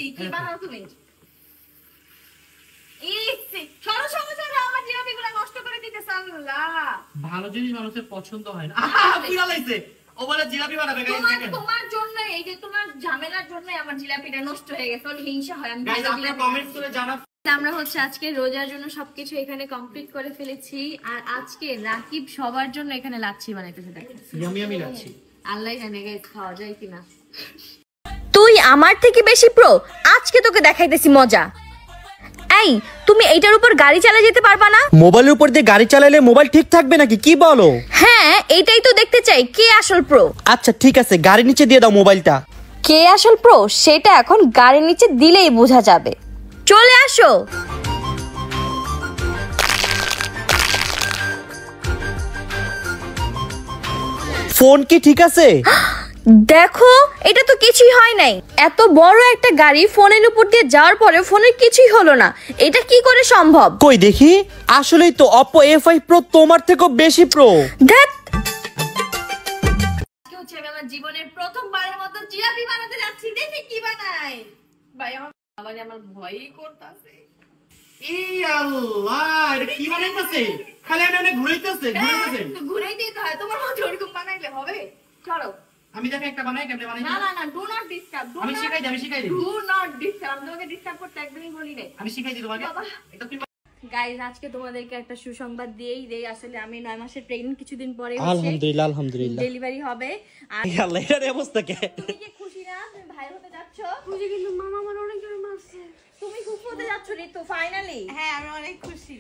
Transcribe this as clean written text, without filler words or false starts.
EC কি বানাও তুমি? ইসি সরো সরো সরো, আমার জিলাপিগুলো নষ্ট করে দিতেছ। আল্লাহ, ভালো জিনিস মানুষের পছন্দ হয় না। পুরা লাইছে ও বলে জিলাপি বানাবে। গাইস দেখেন, তোমার জন্য, এই যে তোমার ঝামেলার জন্য আমার জিলাপিটা নষ্ট হয়ে গেছে। ওর হিংসা হয়। আমি গাইস আপনি কমেন্টস করে জানান। আমরা হচ্ছে আজকে রোজার জন্য সবকিছু এখানে কমপ্লিট করে ফেলেছি। আর আজকে রাকিব সবার জন্য এখানে লাচ্ছি বানাইতেছে। দেখেন ইয়ামি ইয়ামি লাচ্ছি। আল্লাহ জানে গাইস খাওয়া যায় কিনা। তুই আমার থেকে বেশি প্রো, আজকে তোকে দেখাইতেছি মজা। এই তুমি এইটার উপর গাড়ি চালিয়ে যেতে পারবা না? মোবাইলের উপর দিয়ে গাড়ি চালালে মোবাইল ঠিক থাকবে নাকি, কি বলো? হ্যাঁ, এইটাই তো দেখতে চাই কে আসল প্রো। আচ্ছা ঠিক আছে, গাড়ির নিচে দিয়ে দাও মোবাইলটা। কে আসল প্রো সেটা এখন গাড়ির নিচে দিলেই বোঝা যাবে। চলে আসো। ফোন কি ঠিক আছে? দেখো, এটা তো কিছুই হয় নাই। এত বড় একটা গাড়ি ফোনের উপর দিয়ে যাওয়ার পরে ফোনের কিছুই হলো না, এটা কি করে সম্ভব? কই দেখি, আসলেই তো Oppo A5 Pro তোমার থেকেও বেশি প্রো। ধ্যাৎ, আজকে হচ্ছে আমি আমার জীবনের প্রথমবারের মতো জিলাপি বানাতে যাচ্ছি। দেখি কি বানাই। ভাই আমার ভয়ই করতেছে। ই আল্লাহ, এটা কি বানাইতেছে? খালি আমি ঘুরাইতেছে। ঘুরেই দিতে হয়, তোমার মতো ওরকম বানাইলে হবে? চলো আমি দেখে একটা বানাই, কেমনে বানাই? না না না, ডু নট ডিস্টার্ব। আমি শিখাই দিই। Do not disturb. আমি তোমাকে ডিস্টার্ব করতে একদমই বলি নাই। আমি শিখাই দিই তোমাকে। বাবা। এটা তুমি গাইস, আজকে তোমাদেরকে একটা সুসংবাদ দিয়েই দেই। আসলে আমি 9 মাসের প্রেগন্যান্ট, কিছুদিন পরে আলহামদুলিল্লাহ আলহামদুলিল্লাহ। ডেলিভারি হবে। আর আল্লাহ, এর অবস্থা কে? তুমি কি খুশি না? তুমি ভাই হতে যাচ্ছ? খুশি, কিন্তু মামা আমার অনেক জোরে মারছে। তুমি খুব হতে যাচ্ছ ঋতু, ফাইনালি? হ্যাঁ, আমি অনেক খুশি।